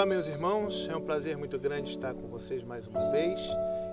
Olá, meus irmãos, é um prazer muito grande estar com vocês mais uma vez,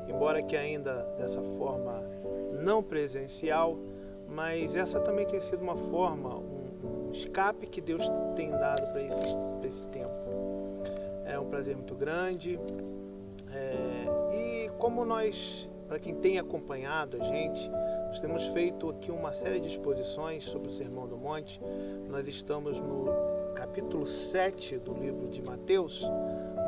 embora que ainda dessa forma não presencial, mas essa também tem sido uma forma, um escape que Deus tem dado para esse tempo. É um prazer muito grande e como nós, para quem tem acompanhado a gente, nós temos feito aqui uma série de exposições sobre o Sermão do Monte. Nós estamos no capítulo 7 do livro de Mateus,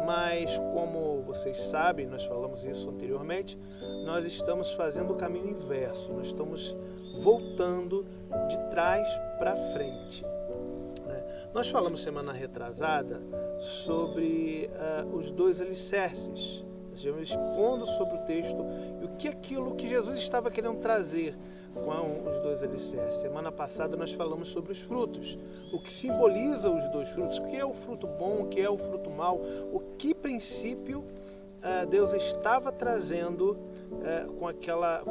mas como vocês sabem, nós falamos isso anteriormente, nós estamos fazendo o caminho inverso, nós estamos voltando de trás para frente. Nós falamos semana retrasada sobre os dois alicerces. Nós estivemos expondo sobre o texto e o que aquilo que Jesus estava querendo trazer com os dois alicerces. Semana passada nós falamos sobre os frutos, o que simboliza os dois frutos, o que é o fruto bom, o que é o fruto mau, o que princípio Deus estava trazendo com aquela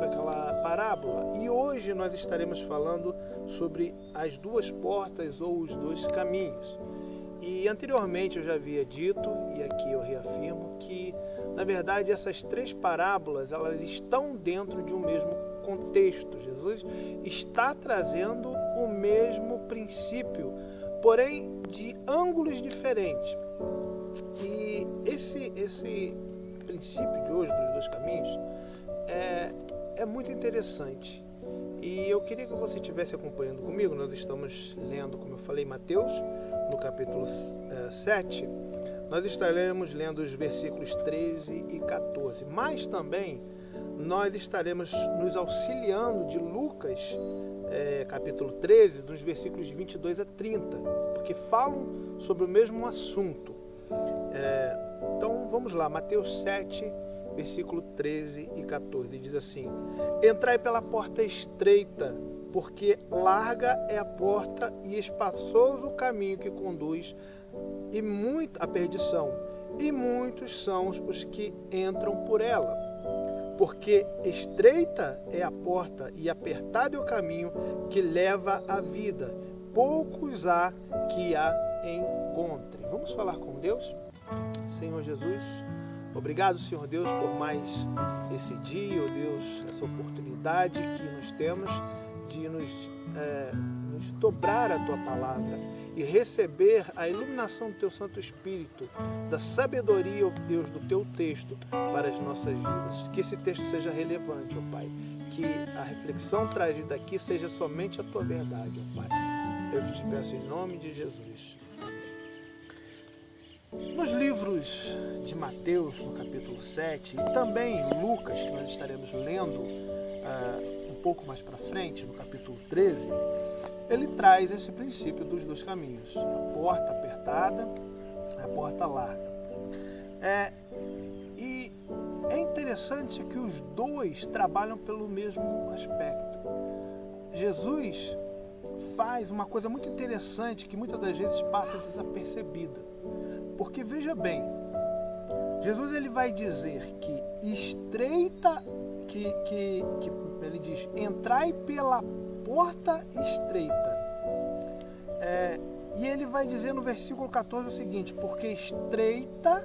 parábola. E hoje nós estaremos falando sobre as duas portas ou os dois caminhos. E anteriormente eu já havia dito, e aqui eu reafirmo, que na verdade essas três parábolas elas estão dentro de um mesmo contexto. Jesus está trazendo o mesmo princípio, porém de ângulos diferentes. E esse princípio de hoje dos dois caminhos é muito interessante. E eu queria que você estivesse acompanhando comigo. Nós estamos lendo, como eu falei, Mateus, no capítulo 7. Nós estaremos lendo os versículos 13 e 14. Mas também nós estaremos nos auxiliando de Lucas, capítulo 13, dos versículos 22 a 30, porque falam sobre o mesmo assunto. Então vamos lá, Mateus 7, versículo 13 e 14, diz assim: Entrai pela porta estreita, porque larga é a porta e espaçoso o caminho que conduz à perdição, e muitos são os que entram por ela. Porque estreita é a porta e apertado é o caminho que leva à vida, poucos há que a encontrem. Vamos falar com Deus? Senhor Jesus, obrigado, Senhor Deus, por mais esse dia, oh Deus, essa oportunidade que nós temos de nos dobrar a Tua palavra e receber a iluminação do Teu Santo Espírito, da sabedoria, ó Deus, do Teu texto para as nossas vidas. Que esse texto seja relevante, ó Pai. Que a reflexão trazida aqui seja somente a Tua verdade, ó Pai. Eu te peço em nome de Jesus. Nos livros de Mateus, no capítulo 7, e também em Lucas, que nós estaremos lendo um pouco mais para frente, no capítulo 13, ele traz esse princípio dos dois caminhos, a porta apertada, a porta larga. E é interessante que os dois trabalham pelo mesmo aspecto. Jesus faz uma coisa muito interessante que muitas das vezes passa desapercebida. Porque veja bem, Jesus ele vai dizer que estreita, que ele diz, entrai pela porta estreita. E ele vai dizer no versículo 14 o seguinte: porque estreita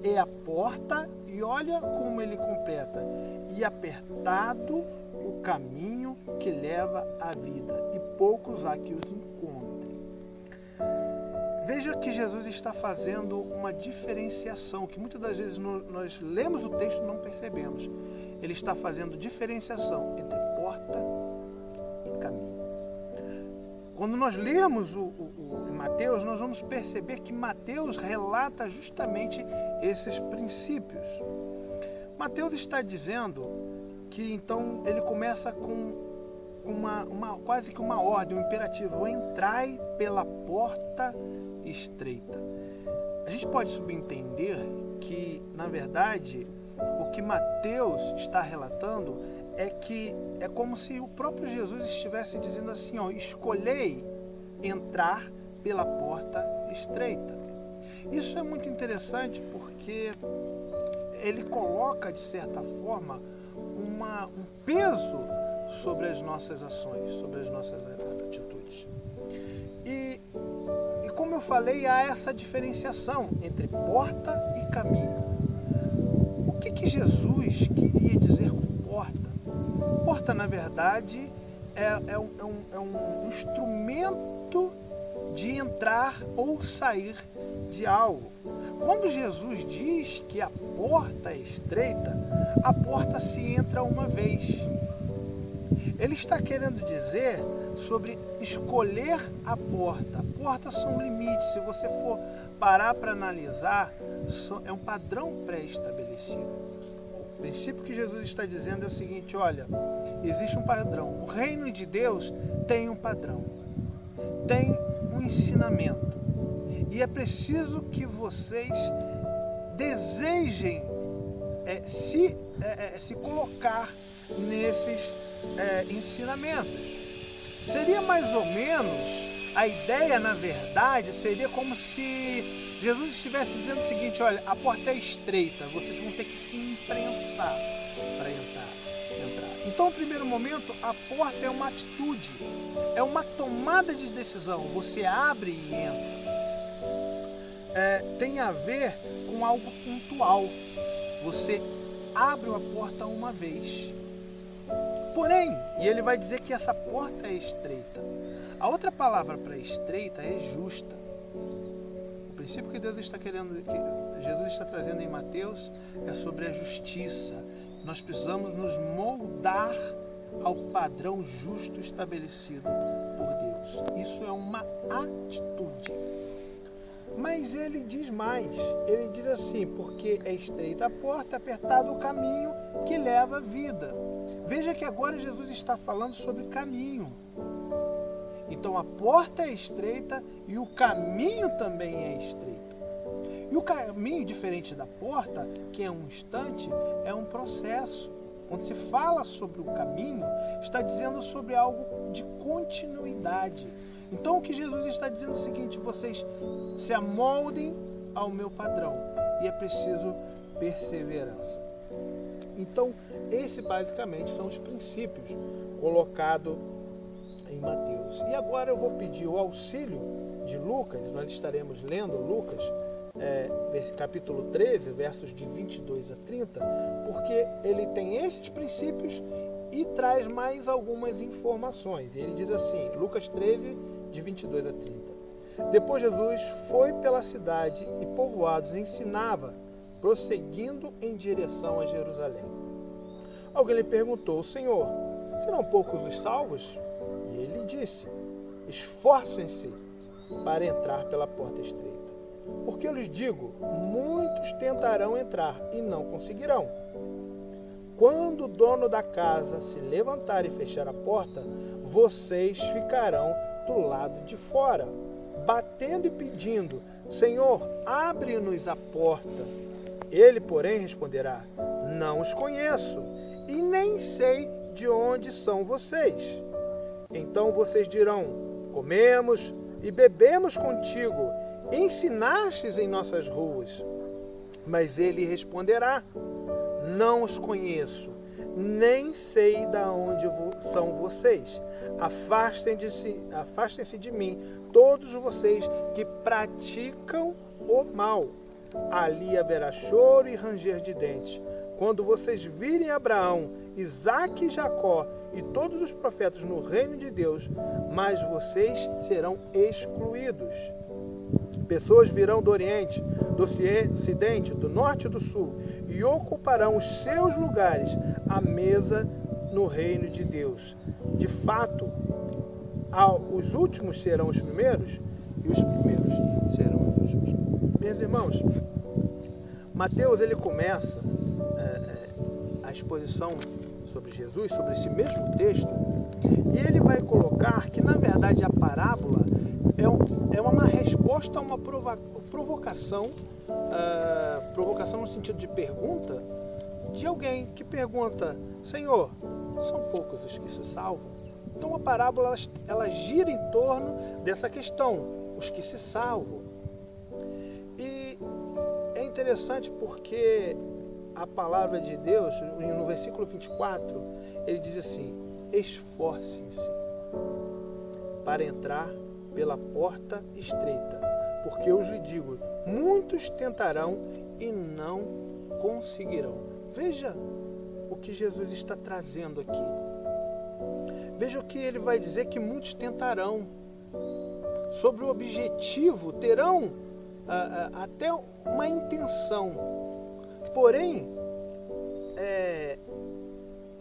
é a porta, e olha como ele completa, e apertado o caminho que leva à vida, e poucos há que os encontrem. Veja que Jesus está fazendo uma diferenciação, que muitas das vezes nós lemos o texto e não percebemos. Ele está fazendo diferenciação entre porta e caminho. Quando nós lemos o Mateus, nós vamos perceber que Mateus relata justamente esses princípios. Mateus está dizendo que então ele começa com quase que uma ordem, um imperativo: entrai pela porta estreita. A gente pode subentender que, na verdade, o que Mateus está relatando é como se o próprio Jesus estivesse dizendo assim, escolhei entrar pela porta estreita. Isso é muito interessante porque ele coloca, de certa forma, um peso sobre as nossas ações, sobre as nossas atitudes. E como eu falei, há essa diferenciação entre porta e caminho. O que Jesus queria dizer com porta? Porta, na verdade, é um instrumento de entrar ou sair de algo. Quando Jesus diz que a porta é estreita, a porta se entra uma vez. Ele está querendo dizer sobre escolher a porta. Portas são limites. Se você for parar para analisar, é um padrão pré-estabelecido. O princípio que Jesus está dizendo é o seguinte: olha, existe um padrão. O reino de Deus tem um padrão, tem um ensinamento. E é preciso que vocês desejem se colocar nesses ensinamentos. Seria mais ou menos, a ideia, na verdade, seria como se Jesus estivesse dizendo o seguinte: olha, a porta é estreita, vocês vão ter que se imprensar para entrar. Então, no primeiro momento, a porta é uma atitude, é uma tomada de decisão. Você abre e entra. Tem a ver com algo pontual. Você abre a porta uma vez. Porém, e ele vai dizer que essa porta é estreita. A outra palavra para estreita é justa. O princípio que Jesus está trazendo em Mateus é sobre a justiça. Nós precisamos nos moldar ao padrão justo estabelecido por Deus. Isso é uma atitude. Mas ele diz mais, ele diz assim: porque é estreita a porta, apertado o caminho que leva à vida. Veja que agora Jesus está falando sobre caminho. Então a porta é estreita e o caminho também é estreito. E o caminho, diferente da porta, que é um instante, é um processo. Quando se fala sobre o caminho, está dizendo sobre algo de continuidade. Então o que Jesus está dizendo é o seguinte: vocês se amoldem ao meu padrão. E é preciso perseverança. Então, esses basicamente são os princípios colocados em Mateus. E agora eu vou pedir o auxílio de Lucas. Nós estaremos lendo Lucas, capítulo 13, versos de 22 a 30, porque ele tem esses princípios e traz mais algumas informações. Ele diz assim, Lucas 13, de 22 a 30. Depois Jesus foi pela cidade e povoados e ensinava, prosseguindo em direção a Jerusalém. Alguém lhe perguntou: Senhor, serão poucos os salvos? E ele disse: esforcem-se para entrar pela porta estreita. Porque eu lhes digo, muitos tentarão entrar e não conseguirão. Quando o dono da casa se levantar e fechar a porta, vocês ficarão do lado de fora, batendo e pedindo: Senhor, abre-nos a porta. Ele, porém, responderá: não os conheço e nem sei de onde são vocês. Então vocês dirão: comemos e bebemos contigo, ensinastes em nossas ruas. Mas ele responderá: não os conheço, nem sei de onde são vocês. Afastem-se de mim, todos vocês que praticam o mal. Ali haverá choro e ranger de dentes, quando vocês virem Abraão, Isaque e Jacó e todos os profetas no reino de Deus, mas vocês serão excluídos. Pessoas virão do Oriente, do Ocidente, do Norte e do Sul, e ocuparão os seus lugares à mesa no reino de Deus. De fato, os últimos serão os primeiros, e os primeiros serão os últimos. Meus irmãos, Mateus ele começa a exposição sobre Jesus, sobre esse mesmo texto, e ele vai colocar que, na verdade, a parábola é uma resposta a uma provocação, provocação no sentido de pergunta, de alguém que pergunta: Senhor, são poucos os que se salvam? Então a parábola ela gira em torno dessa questão, os que se salvam. E é interessante porque a palavra de Deus, no versículo 24, ele diz assim: esforcem-se para entrar pela porta estreita, porque eu lhe digo, muitos tentarão e não conseguirão. Veja o que Jesus está trazendo aqui. Veja o que ele vai dizer, que muitos tentarão. Sobre o objetivo, terão até uma intenção. Porém,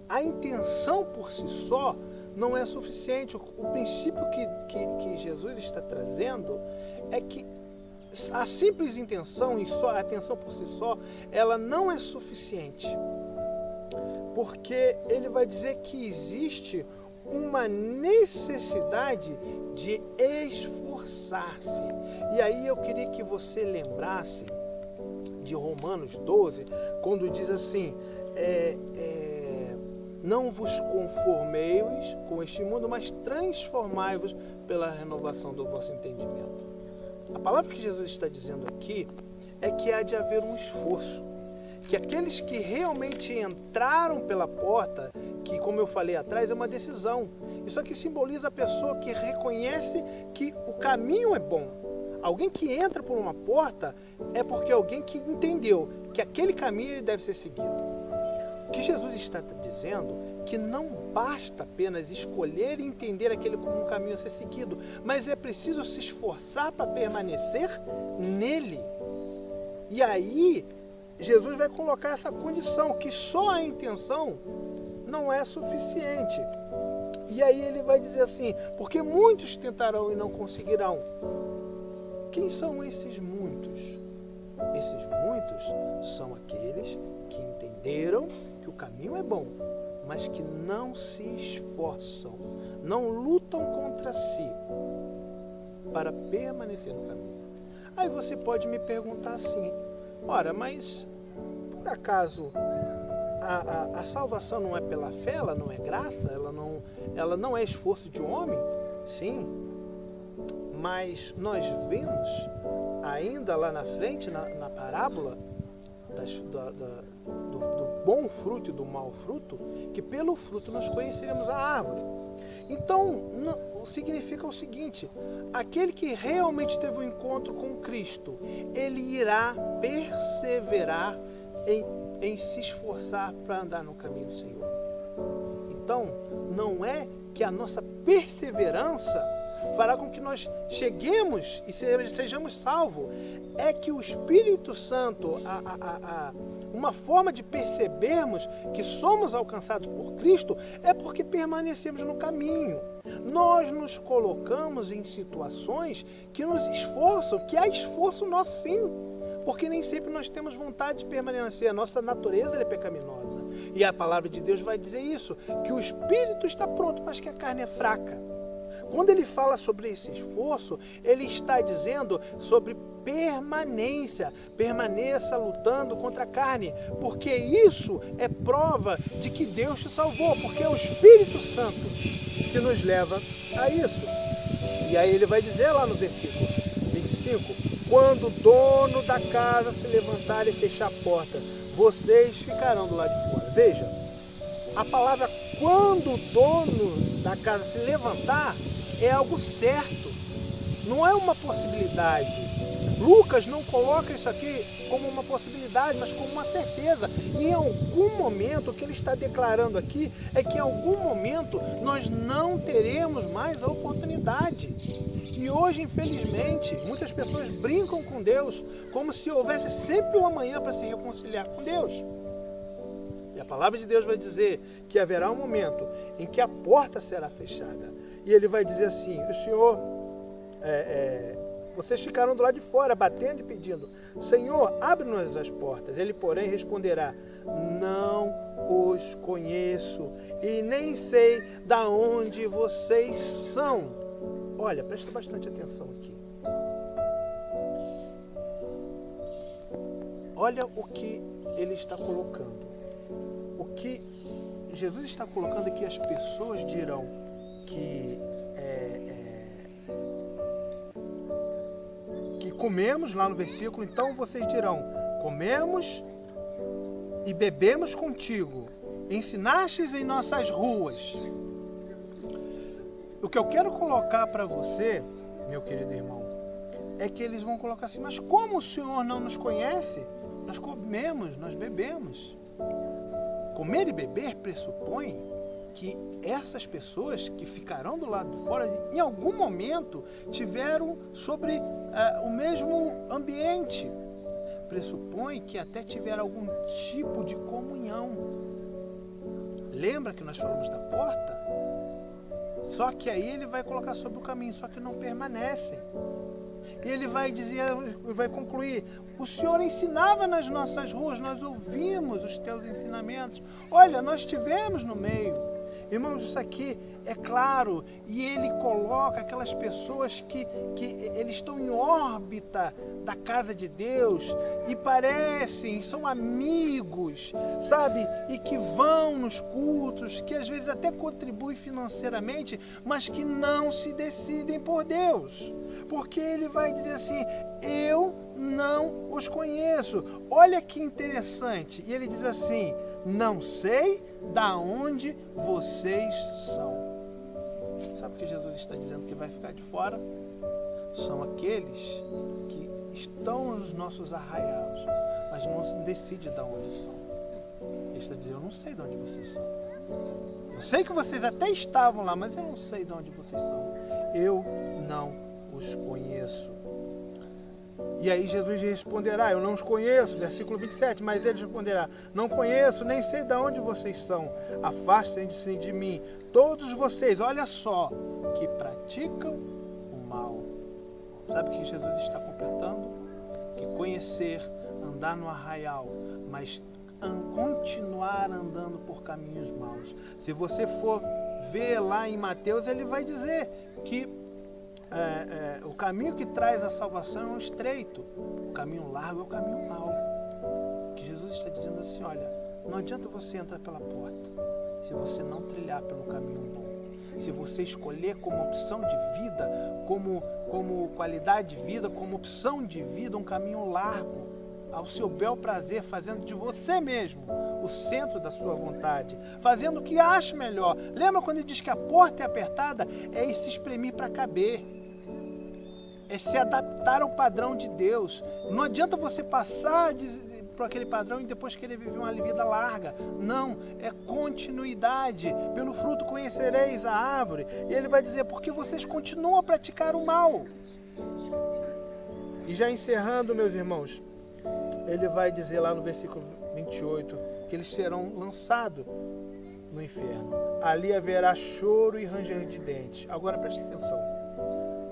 a intenção por si só não é suficiente. O princípio que Jesus está trazendo é que a simples intenção, a atenção por si só, ela não é suficiente. Porque ele vai dizer que existe uma necessidade de esforçar-se. E aí eu queria que você lembrasse de Romanos 12, quando diz assim, não vos conformeis com este mundo, mas transformai-vos pela renovação do vosso entendimento. A palavra que Jesus está dizendo aqui é que há de haver um esforço, que aqueles que realmente entraram pela porta, que, como eu falei atrás, é uma decisão. Isso aqui simboliza a pessoa que reconhece que o caminho é bom. Alguém que entra por uma porta é porque alguém que entendeu que aquele caminho ele deve ser seguido. O que Jesus está dizendo é que não basta apenas escolher e entender aquele como um caminho a ser seguido, mas é preciso se esforçar para permanecer nele. E aí, Jesus vai colocar essa condição, que só a intenção não é suficiente. E aí ele vai dizer assim, porque muitos tentarão e não conseguirão. Quem são esses muitos? Esses muitos são aqueles que entenderam que o caminho é bom, mas que não se esforçam, não lutam contra si para permanecer no caminho. Aí você pode me perguntar assim, ora, mas por acaso a salvação não é pela fé, ela não é graça, ela não é esforço de homem? Sim, mas nós vemos ainda lá na frente, na parábola do bom fruto e do mau fruto, que pelo fruto nós conheceremos a árvore. Então, significa o seguinte, aquele que realmente teve um encontro com Cristo, ele irá perseverar em se esforçar para andar no caminho do Senhor. Então, não é que a nossa perseverança fará com que nós cheguemos e sejamos salvos. É que o Espírito Santo, uma forma de percebermos que somos alcançados por Cristo, é porque permanecemos no caminho. Nós nos colocamos em situações que nos esforçam, que há esforço nosso sim, porque nem sempre nós temos vontade de permanecer. A nossa natureza é pecaminosa. E a palavra de Deus vai dizer isso, que o Espírito está pronto, mas que a carne é fraca. Quando ele fala sobre esse esforço, ele está dizendo sobre permanência. Permaneça lutando contra a carne, porque isso é prova de que Deus te salvou, porque é o Espírito Santo que nos leva a isso. E aí ele vai dizer lá no versículo 25, quando o dono da casa se levantar e fechar a porta, vocês ficarão do lado de fora. Veja, a palavra quando o dono da casa se levantar é algo certo, não é uma possibilidade. Lucas não coloca isso aqui como uma possibilidade, mas como uma certeza. E em algum momento, o que ele está declarando aqui é que em algum momento nós não teremos mais a oportunidade. E hoje, infelizmente, muitas pessoas brincam com Deus como se houvesse sempre um amanhã para se reconciliar com Deus. E a palavra de Deus vai dizer que haverá um momento em que a porta será fechada. E ele vai dizer assim, o Senhor, vocês ficaram do lado de fora, batendo e pedindo, Senhor, abre-nos as portas. Ele, porém, responderá, não os conheço e nem sei da onde vocês são. Olha, presta bastante atenção aqui. Olha o que ele está colocando. O que Jesus está colocando é que as pessoas dirão que comemos, lá no versículo, então vocês dirão, comemos e bebemos contigo, ensinastes em nossas ruas. O que eu quero colocar para você meu querido irmão, é que eles vão colocar assim, mas como o Senhor não nos conhece? Nós comemos, nós bebemos. Comer e beber pressupõe que essas pessoas que ficarão do lado de fora, em algum momento, tiveram sobre o mesmo ambiente. Pressupõe que até tiveram algum tipo de comunhão. Lembra que nós falamos da porta? Só que aí ele vai colocar sobre o caminho, só que não permanecem. E ele vai dizer, vai concluir, o Senhor ensinava nas nossas ruas, nós ouvimos os teus ensinamentos. Olha, nós estivemos no meio. Irmãos, isso aqui é claro, e ele coloca aquelas pessoas que eles estão em órbita da casa de Deus e parecem, são amigos, sabe? E que vão nos cultos, que às vezes até contribuem financeiramente, mas que não se decidem por Deus. Porque ele vai dizer assim, eu não os conheço. Olha que interessante. E ele diz assim, não sei da onde vocês são. Sabe o que Jesus está dizendo que vai ficar de fora? São aqueles que estão nos nossos arraiais, mas não se decide de onde são. Ele está dizendo, eu não sei de onde vocês são. Eu sei que vocês até estavam lá, mas eu não sei de onde vocês são. Eu não os conheço. E aí Jesus responderá, eu não os conheço, versículo 27, mas ele responderá, não conheço, nem sei de onde vocês são, afastem-se de mim, todos vocês, olha só, que praticam o mal. Sabe o que Jesus está completando? Que conhecer, andar no arraial, mas continuar andando por caminhos maus. Se você for ver lá em Mateus, ele vai dizer que o caminho que traz a salvação é um estreito, o caminho largo é o caminho mau. Que Jesus está dizendo assim, olha, não adianta você entrar pela porta se você não trilhar pelo caminho bom. Se você escolher como opção de vida, como qualidade de vida, como opção de vida, um caminho largo, ao seu bel prazer, fazendo de você mesmo o centro da sua vontade, fazendo o que acha melhor. Lembra quando ele diz que a porta é apertada? É se espremir para caber. É se adaptar ao padrão de Deus. Não adianta você passar por aquele padrão e depois querer viver uma vida larga. Não, é continuidade. Pelo fruto conhecereis a árvore. E ele vai dizer, porque vocês continuam a praticar o mal. E já encerrando, meus irmãos, ele vai dizer lá no versículo 28 que eles serão lançados no inferno. Ali haverá choro e ranger de dentes. Agora preste atenção.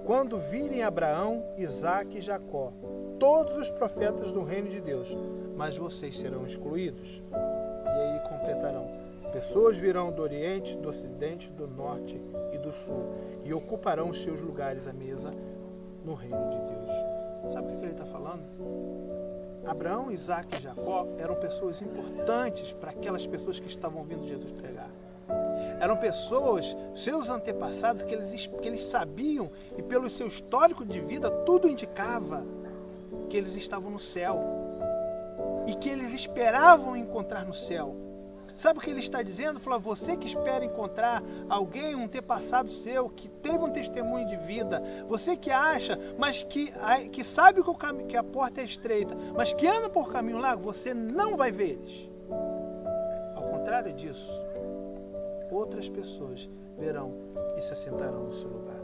Quando virem Abraão, Isaque e Jacó, todos os profetas do reino de Deus, mas vocês serão excluídos. E aí completarão. Pessoas virão do Oriente, do Ocidente, do Norte e do Sul e ocuparão os seus lugares à mesa no reino de Deus. Sabe o que ele está falando? Abraão, Isaque e Jacó eram pessoas importantes para aquelas pessoas que estavam ouvindo Jesus pregar. Eram pessoas, seus antepassados, que eles sabiam, e pelo seu histórico de vida, tudo indicava que eles estavam no céu e que eles esperavam encontrar no céu. Sabe o que ele está dizendo? Falou, você que espera encontrar alguém, um antepassado seu, que teve um testemunho de vida, você que acha, mas que sabe que a porta é estreita, mas que anda por caminho largo, você não vai ver eles. Ao contrário disso, outras pessoas verão e se assentarão no seu lugar.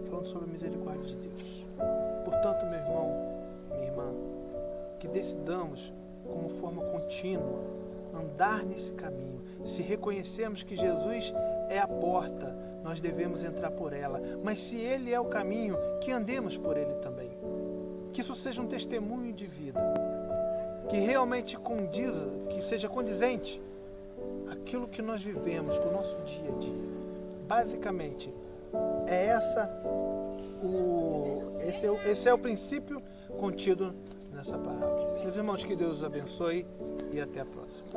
Falando sobre a misericórdia de Deus. Portanto, meu irmão, minha irmã, que decidamos como forma contínua andar nesse caminho. Se reconhecemos que Jesus é a porta, nós devemos entrar por ela. Mas se Ele é o caminho, que andemos por Ele também. Que isso seja um testemunho de vida. Que realmente condiza, que seja condizente aquilo que nós vivemos com o nosso dia a dia. Basicamente, esse é o princípio contido nessa palavra. Meus irmãos, que Deus os abençoe e até a próxima.